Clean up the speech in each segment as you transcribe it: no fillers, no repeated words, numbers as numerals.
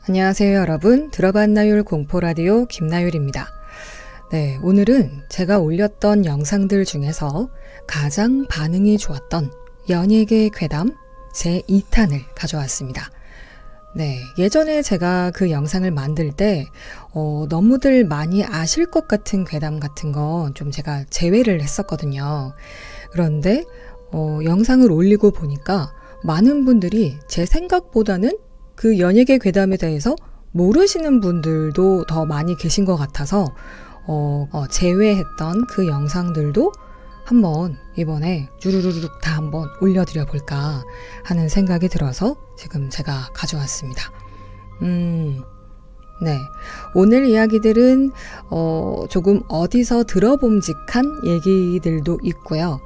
안녕하세요, 여러분. 들어봤나율 공포라디오 김나율입니다. 네, 오늘은 제가 올렸던 영상들 중에서 가장 반응이 좋았던 연예계 괴담 제2탄을 가져왔습니다. 네, 예전에 제가 그 영상을 만들 때 너무들 많이 아실 것 같은 괴담 같은 건 좀 제가 제외를 했었거든요. 그런데 영상을 올리고 보니까 많은 분들이 제 생각보다는 그 연예계 괴담에 대해서 모르시는 분들도 더 많이 계신 것 같아서 제외했던 그 영상들도 한번 이번에 주르르륵 다 한번 올려드려 볼까 하는 생각이 들어서 지금 제가 가져왔습니다. 네. 오늘 이야기들은 조금 어디서 들어봄직한 얘기들도 있고요.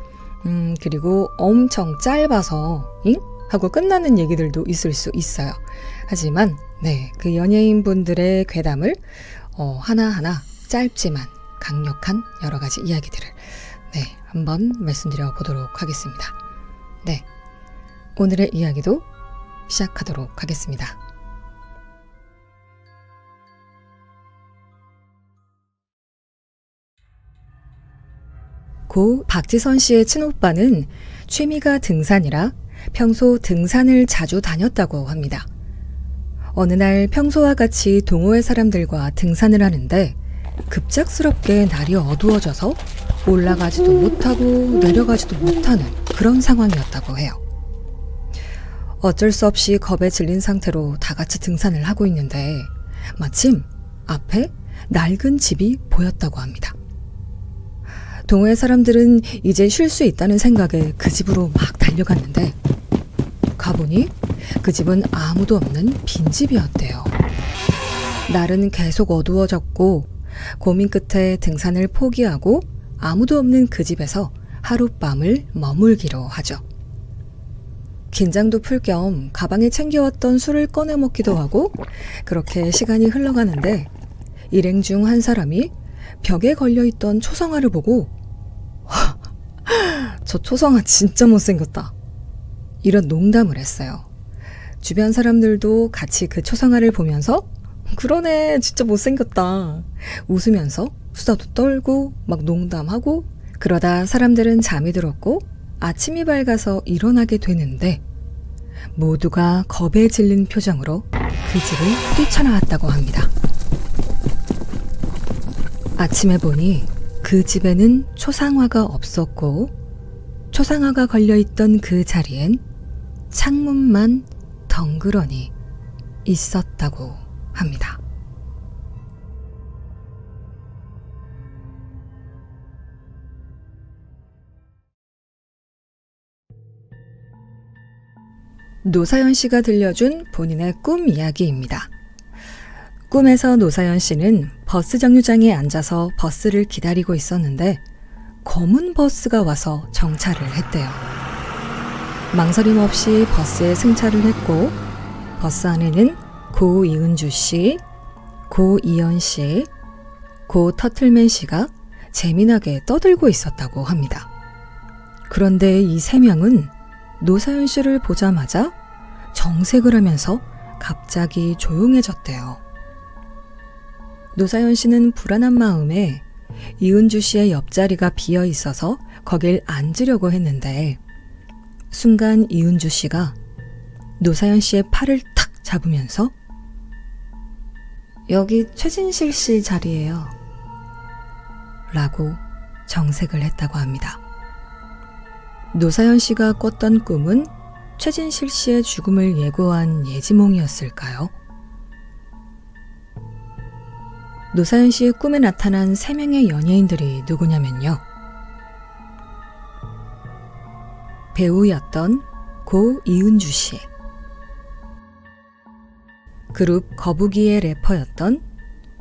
그리고 엄청 짧아서 잉? 하고 끝나는 얘기들도 있을 수 있어요. 하지만 네, 그 연예인분들의 괴담을 하나하나 짧지만 강력한 여러 가지 이야기들을 네, 한번 말씀드려 보도록 하겠습니다. 네, 오늘의 이야기도 시작하도록 하겠습니다. 고 박지선 씨의 친오빠는 취미가 등산이라 평소 등산을 자주 다녔다고 합니다. 어느 날 평소와 같이 동호회 사람들과 등산을 하는데 급작스럽게 날이 어두워져서 올라가지도 못하고 내려가지도 못하는 그런 상황이었다고 해요. 어쩔 수 없이 겁에 질린 상태로 다 같이 등산을 하고 있는데 마침 앞에 낡은 집이 보였다고 합니다. 동호회 사람들은 이제 쉴 수 있다는 생각에 그 집으로 막 달려갔는데 가보니 그 집은 아무도 없는 빈집이었대요. 날은 계속 어두워졌고 고민 끝에 등산을 포기하고 아무도 없는 그 집에서 하룻밤을 머물기로 하죠. 긴장도 풀 겸 가방에 챙겨왔던 술을 꺼내 먹기도 하고 그렇게 시간이 흘러가는데 일행 중 한 사람이 벽에 걸려있던 초성화를 보고 저 초성화 진짜 못생겼다. 이런 농담을 했어요. 주변 사람들도 같이 그 초성화를 보면서 그러네 진짜 못생겼다. 웃으면서 수다도 떨고 막 농담하고 그러다 사람들은 잠이 들었고 아침이 밝아서 일어나게 되는데 모두가 겁에 질린 표정으로 그 집을 뛰쳐나왔다고 합니다. 아침에 보니 그 집에는 초상화가 없었고 초상화가 걸려있던 그 자리엔 창문만 덩그러니 있었다고 합니다. 노사연 씨가 들려준 본인의 꿈 이야기입니다. 꿈에서 노사연 씨는 버스 정류장에 앉아서 버스를 기다리고 있었는데 검은 버스가 와서 정차를 했대요. 망설임 없이 버스에 승차를 했고 버스 안에는 고 이은주 씨, 고 이연 씨, 고 터틀맨 씨가 재미나게 떠들고 있었다고 합니다. 그런데 이 세 명은 노사연 씨를 보자마자 정색을 하면서 갑자기 조용해졌대요. 노사연 씨는 불안한 마음에 이은주 씨의 옆자리가 비어 있어서 거길 앉으려고 했는데 순간 이은주 씨가 노사연 씨의 팔을 탁 잡으면서 여기 최진실 씨 자리예요. 라고 정색을 했다고 합니다. 노사연 씨가 꿨던 꿈은 최진실 씨의 죽음을 예고한 예지몽이었을까요? 노사연 씨의 꿈에 나타난 3명의 연예인들이 누구냐면요. 배우였던 고 이은주 씨, 그룹 거북이의 래퍼였던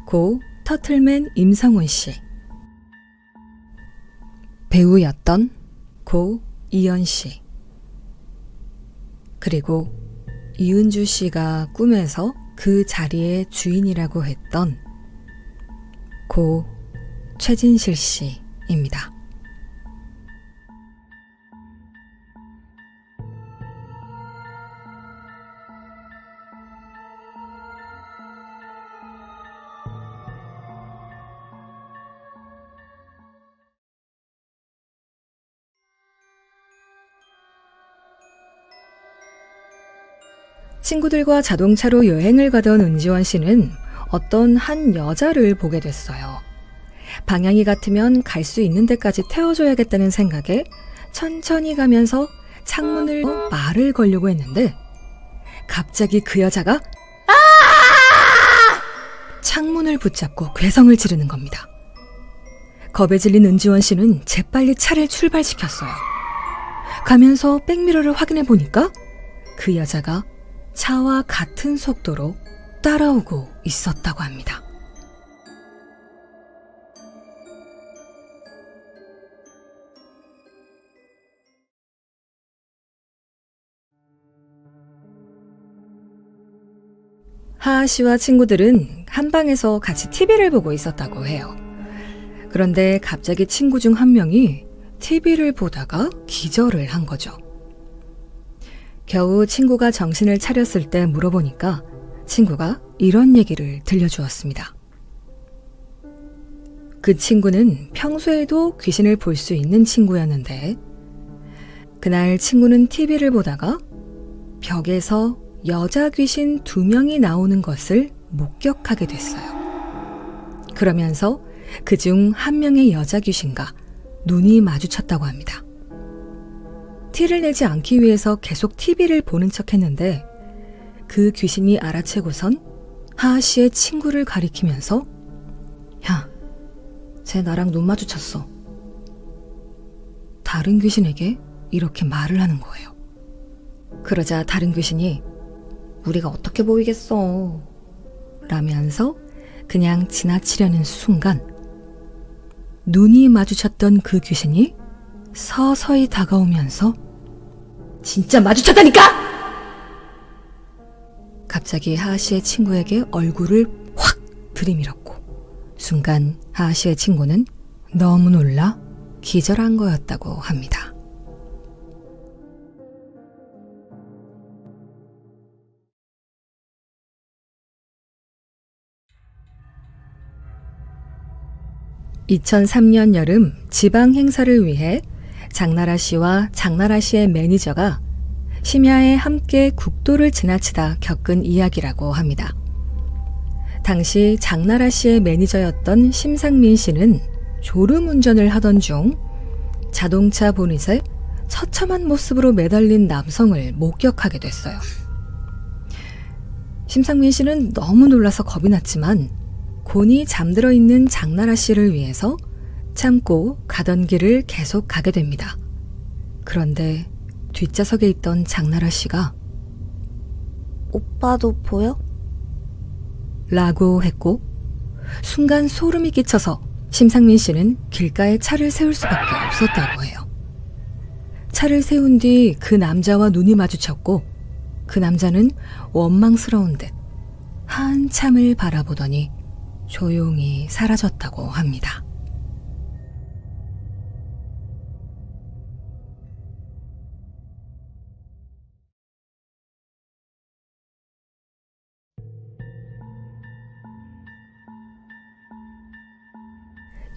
고 터틀맨 임성훈 씨, 배우였던 고 이연 씨, 그리고 이은주 씨가 꿈에서 그 자리의 주인이라고 했던 고 최진실 씨입니다. 친구들과 자동차로 여행을 가던 은지원 씨는 어떤 한 여자를 보게 됐어요. 방향이 같으면 갈 수 있는 데까지 태워줘야겠다는 생각에 천천히 가면서 창문을 말을 걸려고 했는데 갑자기 그 여자가 창문을 붙잡고 괴성을 지르는 겁니다. 겁에 질린 은지원 씨는 재빨리 차를 출발시켰어요. 가면서 백미러를 확인해 보니까 그 여자가 차와 같은 속도로 따라오고 있었다고 합니다. 하하 씨와 친구들은 한 방에서 같이 TV를 보고 있었다고 해요. 그런데 갑자기 친구 중 한 명이 TV를 보다가 기절을 한 거죠. 겨우 친구가 정신을 차렸을 때 물어보니까 친구가 이런 얘기를 들려주었습니다. 그 친구는 평소에도 귀신을 볼 수 있는 친구였는데 그날 친구는 TV를 보다가 벽에서 여자 귀신 2명이 나오는 것을 목격하게 됐어요. 그러면서 그중 한 명의 여자 귀신과 눈이 마주쳤다고 합니다. 티를 내지 않기 위해서 계속 TV를 보는 척 했는데 그 귀신이 알아채고선 하하 씨의 친구를 가리키면서 야, 쟤 나랑 눈 마주쳤어. 다른 귀신에게 이렇게 말을 하는 거예요. 그러자 다른 귀신이 우리가 어떻게 보이겠어 라면서 그냥 지나치려는 순간 눈이 마주쳤던 그 귀신이 서서히 다가오면서 진짜 마주쳤다니까! 갑자기 하하 씨의 친구에게 얼굴을 확 들이밀었고 순간 하하 씨의 친구는 너무 놀라 기절한 거였다고 합니다. (2003년) 여름 지방 행사를 위해 장나라 씨와 장나라 씨의 매니저가 심야에 함께 국도를 지나치다 겪은 이야기라고 합니다. 당시 장나라 씨의 매니저였던 심상민 씨는 졸음운전을 하던 중 자동차 보닛에 처참한 모습으로 매달린 남성을 목격하게 됐어요. 심상민 씨는 너무 놀라서 겁이 났지만 곤히 잠들어 있는 장나라 씨를 위해서 참고 가던 길을 계속 가게 됩니다. 그런데 뒷좌석에 있던 장나라 씨가 오빠도 보여? 라고 했고 순간 소름이 끼쳐서 심상민 씨는 길가에 차를 세울 수밖에 없었다고 해요. 차를 세운 뒤 그 남자와 눈이 마주쳤고 그 남자는 원망스러운 듯 한참을 바라보더니 조용히 사라졌다고 합니다.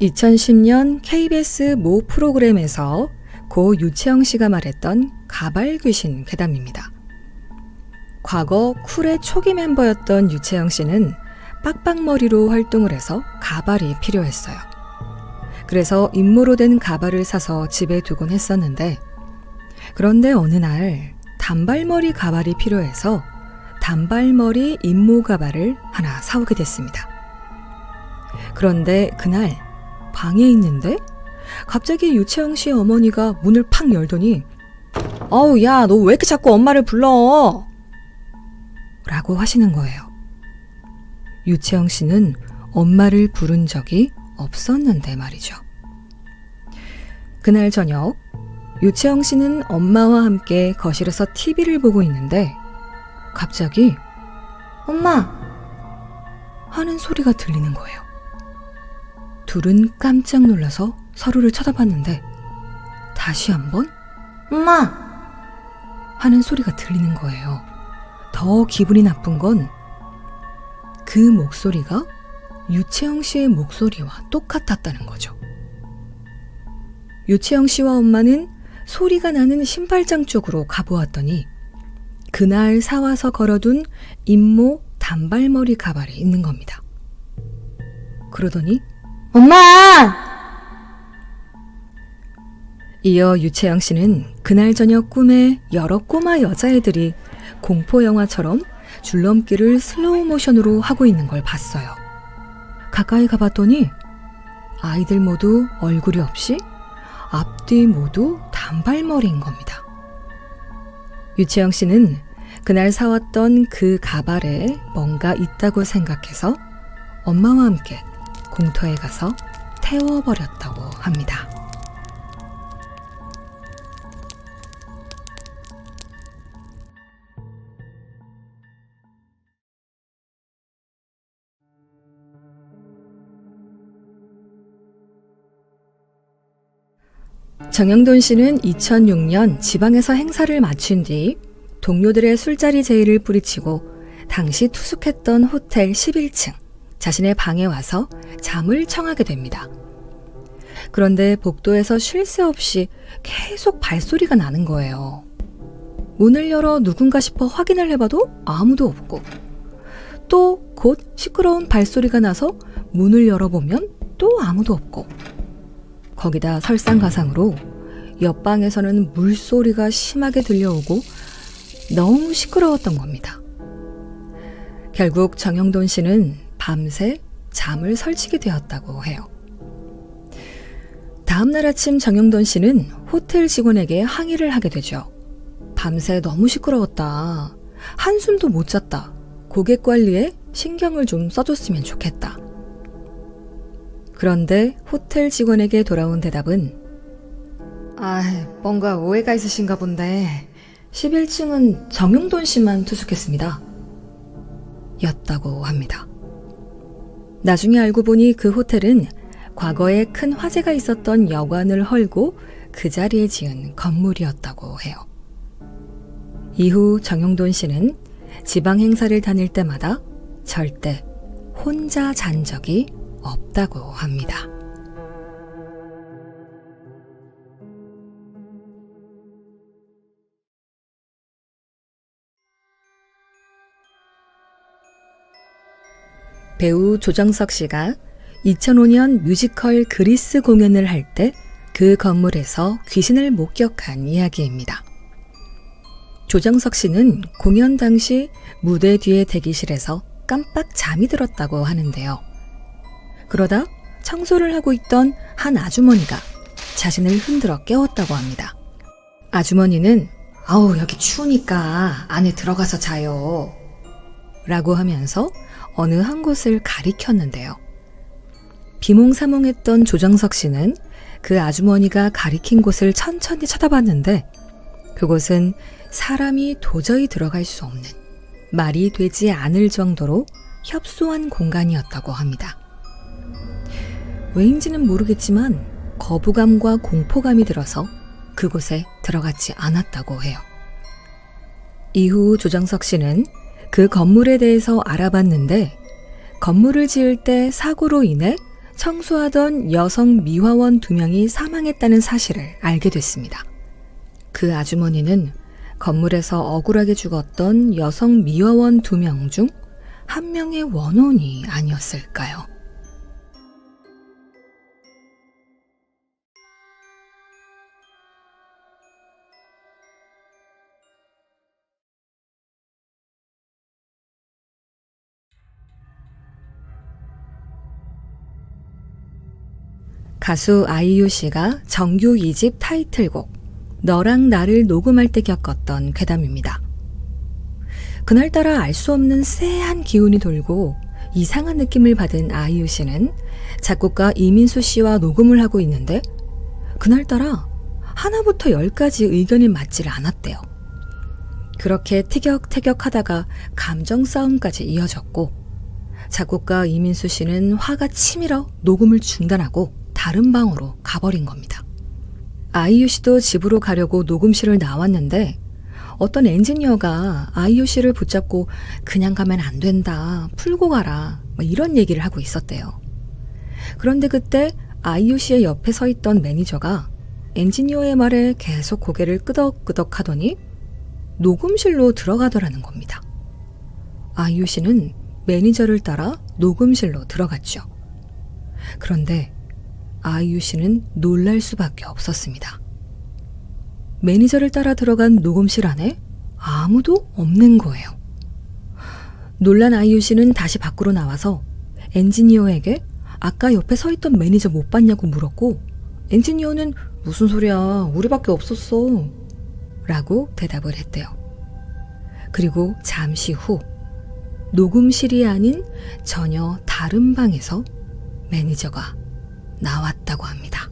(2010년) KBS 모 프로그램에서 고 유채영 씨가 말했던 가발 귀신 괴담입니다. 과거 쿨의 초기 멤버였던 유채영 씨는 빡빡머리로 활동을 해서 가발이 필요했어요. 그래서 임무로 된 가발을 사서 집에 두곤 했었는데 그런데 어느 날 단발머리 가발이 필요해서 단발머리 임무 가발을 하나 사오게 됐습니다. 그런데 그날 방에 있는데 갑자기 유채영 씨의 어머니가 문을 팍 열더니 어우 야, 너 왜 이렇게 자꾸 엄마를 불러? 라고 하시는 거예요. 유채영 씨는 엄마를 부른 적이 없었는데 말이죠. 그날 저녁 유채영 씨는 엄마와 함께 거실에서 TV를 보고 있는데 갑자기 엄마! 하는 소리가 들리는 거예요. 둘은 깜짝 놀라서 서로를 쳐다봤는데 다시 한번 엄마! 하는 소리가 들리는 거예요. 더 기분이 나쁜 건 그 목소리가 유채영 씨의 목소리와 똑같았다는 거죠. 유채영 씨와 엄마는 소리가 나는 신발장 쪽으로 가보았더니 그날 사와서 걸어둔 임모 단발머리 가발이 있는 겁니다. 그러더니 엄마! 이어 유채영 씨는 그날 저녁 꿈에 여러 꼬마 여자애들이 공포영화처럼 줄넘기를 슬로우 모션으로 하고 있는 걸 봤어요. 가까이 가봤더니 아이들 모두 얼굴이 없이 앞뒤 모두 단발머리인 겁니다. 유채영 씨는 그날 사왔던 그 가발에 뭔가 있다고 생각해서 엄마와 함께 공터에 가서 태워버렸다고 합니다. 정영돈 씨는 2006년 지방에서 행사를 마친 뒤 동료들의 술자리 제의를 뿌리치고 당시 투숙했던 호텔 11층 자신의 방에 와서 잠을 청하게 됩니다. 그런데 복도에서 쉴 새 없이 계속 발소리가 나는 거예요. 문을 열어 누군가 싶어 확인을 해봐도 아무도 없고, 또 곧 시끄러운 발소리가 나서 문을 열어보면 또 아무도 없고, 거기다 설상가상으로 옆방에서는 물소리가 심하게 들려오고 너무 시끄러웠던 겁니다. 결국 정영돈 씨는 밤새 잠을 설치게 되었다고 해요. 다음날 아침 정영돈 씨는 호텔 직원에게 항의를 하게 되죠. 밤새 너무 시끄러웠다. 한숨도 못 잤다. 고객 관리에 신경을 좀 써줬으면 좋겠다. 그런데 호텔 직원에게 돌아온 대답은 뭔가 오해가 있으신가 본데 11층은 정용돈 씨만 투숙했습니다. 였다고 합니다. 나중에 알고 보니 그 호텔은 과거에 큰 화재가 있었던 여관을 헐고 그 자리에 지은 건물이었다고 해요. 이후 정용돈 씨는 지방 행사를 다닐 때마다 절대 혼자 잔 적이 없다고 합니다. 배우 조정석 씨가 2005년 뮤지컬 그리스 공연을 할 때 그 건물에서 귀신을 목격한 이야기입니다. 조정석 씨는 공연 당시 무대 뒤의 대기실에서 깜빡 잠이 들었다고 하는데요. 그러다 청소를 하고 있던 한 아주머니가 자신을 흔들어 깨웠다고 합니다. 아주머니는 여기 추우니까 안에 들어가서 자요 라고 하면서 어느 한 곳을 가리켰는데요. 비몽사몽했던 조정석 씨는 그 아주머니가 가리킨 곳을 천천히 쳐다봤는데 그곳은 사람이 도저히 들어갈 수 없는, 말이 되지 않을 정도로 협소한 공간이었다고 합니다. 왜인지는 모르겠지만 거부감과 공포감이 들어서 그곳에 들어가지 않았다고 해요. 이후 조정석 씨는 그 건물에 대해서 알아봤는데 건물을 지을 때 사고로 인해 청소하던 여성 미화원 2명이 사망했다는 사실을 알게 됐습니다. 그 아주머니는 건물에서 억울하게 죽었던 여성 미화원 2명 중 한 명의 원혼이 아니었을까요? 가수 아이유 씨가 정규 2집 타이틀곡 너랑 나를 녹음할 때 겪었던 괴담입니다. 그날따라 알 수 없는 쎄한 기운이 돌고 이상한 느낌을 받은 아이유 씨는 작곡가 이민수 씨와 녹음을 하고 있는데 그날따라 하나부터 10까지 의견이 맞질 않았대요. 그렇게 티격태격하다가 감정 싸움까지 이어졌고 작곡가 이민수 씨는 화가 치밀어 녹음을 중단하고 다른 방으로 가버린 겁니다. 아이유 씨도 집으로 가려고 녹음실을 나왔는데 어떤 엔지니어가 아이유 씨를 붙잡고 그냥 가면 안 된다, 풀고 가라, 이런 얘기를 하고 있었대요. 그런데 그때 아이유 씨의 옆에 서 있던 매니저가 엔지니어의 말에 계속 고개를 끄덕끄덕 하더니 녹음실로 들어가더라는 겁니다. 아이유 씨는 매니저를 따라 녹음실로 들어갔죠. 그런데 아이유 씨는 놀랄 수밖에 없었습니다. 매니저를 따라 들어간 녹음실 안에 아무도 없는 거예요. 놀란 아이유 씨는 다시 밖으로 나와서 엔지니어에게 아까 옆에 서 있던 매니저 못 봤냐고 물었고, 엔지니어는 무슨 소리야, 우리밖에 없었어 라고 대답을 했대요. 그리고 잠시 후 녹음실이 아닌 전혀 다른 방에서 매니저가 나왔다고 합니다.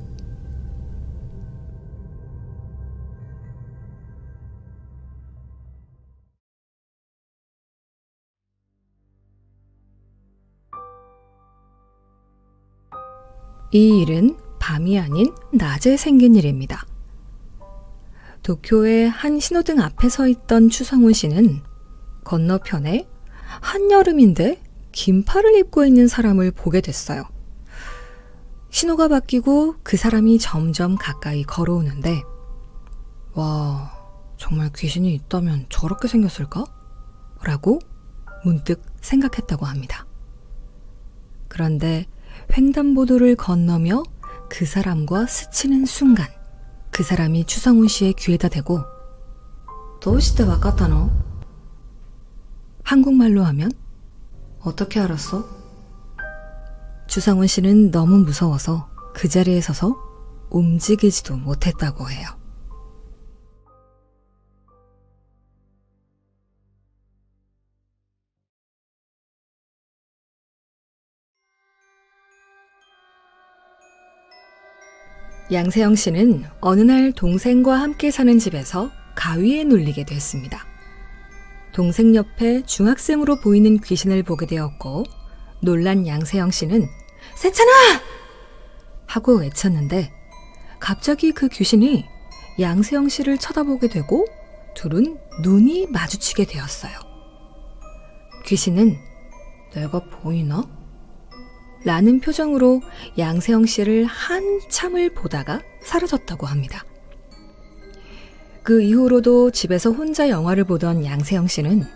이 일은 밤이 아닌 낮에 생긴 일입니다. 도쿄의 한 신호등 앞에 서 있던 추성훈 씨는 건너편에 한여름인데 긴팔을 입고 있는 사람을 보게 됐어요. 신호가 바뀌고 그 사람이 점점 가까이 걸어오는데, 와, 정말 귀신이 있다면 저렇게 생겼을까? 라고 문득 생각했다고 합니다. 그런데 횡단보도를 건너며 그 사람과 스치는 순간 그 사람이 추성훈 씨의 귀에다 대고 도시대 와카타노? 한국말로 하면 어떻게 알았어? 추성훈 씨는 너무 무서워서 그 자리에 서서 움직이지도 못했다고 해요. 양세형 씨는 어느 날 동생과 함께 사는 집에서 가위에 눌리게 됐습니다. 동생 옆에 중학생으로 보이는 귀신을 보게 되었고, 놀란 양세형 씨는 세찬아! 하고 외쳤는데 갑자기 그 귀신이 양세형 씨를 쳐다보게 되고 둘은 눈이 마주치게 되었어요. 귀신은 내가 보이나? 라는 표정으로 양세형 씨를 한참을 보다가 사라졌다고 합니다. 그 이후로도 집에서 혼자 영화를 보던 양세형 씨는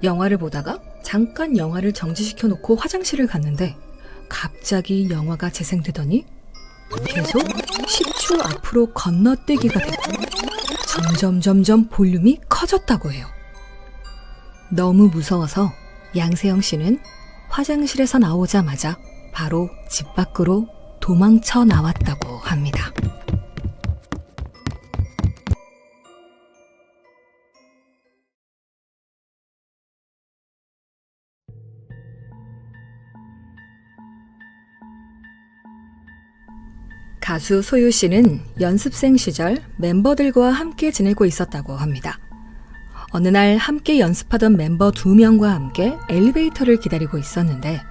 영화를 보다가 잠깐 영화를 정지시켜 놓고 화장실을 갔는데 갑자기 영화가 재생되더니 계속 10초 앞으로 건너뛰기가 되고 점점 볼륨이 커졌다고 해요. 너무 무서워서 양세형 씨는 화장실에서 나오자마자 바로 집 밖으로 도망쳐 나왔다고 합니다. 가수 소유 씨는 연습생 시절 멤버들과 함께 지내고 있었다고 합니다. 어느 날 함께 연습하던 멤버 2명과 함께 엘리베이터를 기다리고 있었는데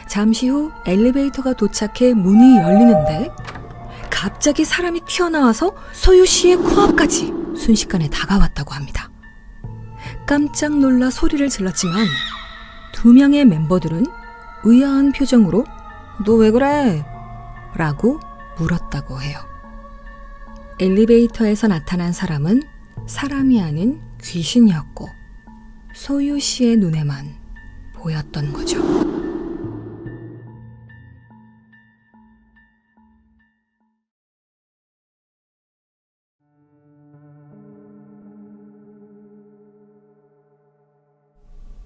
잠시 후 엘리베이터가 도착해 문이 열리는데 갑자기 사람이 튀어나와서 소유 씨의 코앞까지 순식간에 다가왔다고 합니다. 깜짝 놀라 소리를 질렀지만 2명의 멤버들은 의아한 표정으로 너 왜 그래? 라고 물었다고 해요. 엘리베이터에서 나타난 사람은 사람이 아닌 귀신이었고 소유 씨의 눈에만 보였던 거죠.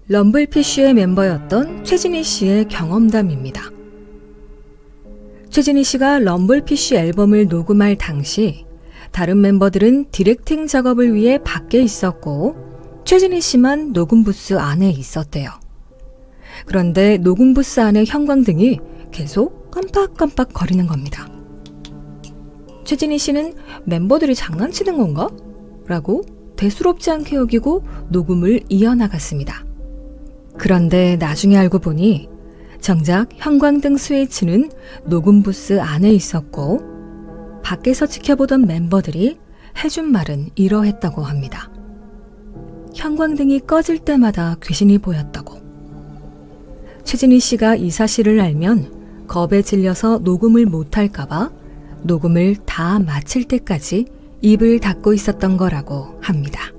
럼블피쉬의 멤버였던 최진희 씨의 경험담입니다. 최진희 씨가 럼블피쉬 앨범을 녹음할 당시 다른 멤버들은 디렉팅 작업을 위해 밖에 있었고 최진희 씨만 녹음 부스 안에 있었대요. 그런데 녹음 부스 안의 형광등이 계속 깜빡깜빡 거리는 겁니다. 최진희 씨는 멤버들이 장난치는 건가? 라고 대수롭지 않게 여기고 녹음을 이어나갔습니다. 그런데 나중에 알고 보니 정작 형광등 스위치는 녹음 부스 안에 있었고 밖에서 지켜보던 멤버들이 해준 말은 이러했다고 합니다. 형광등이 꺼질 때마다 귀신이 보였다고. 최진희 씨가 이 사실을 알면 겁에 질려서 녹음을 못할까봐 녹음을 다 마칠 때까지 입을 닫고 있었던 거라고 합니다.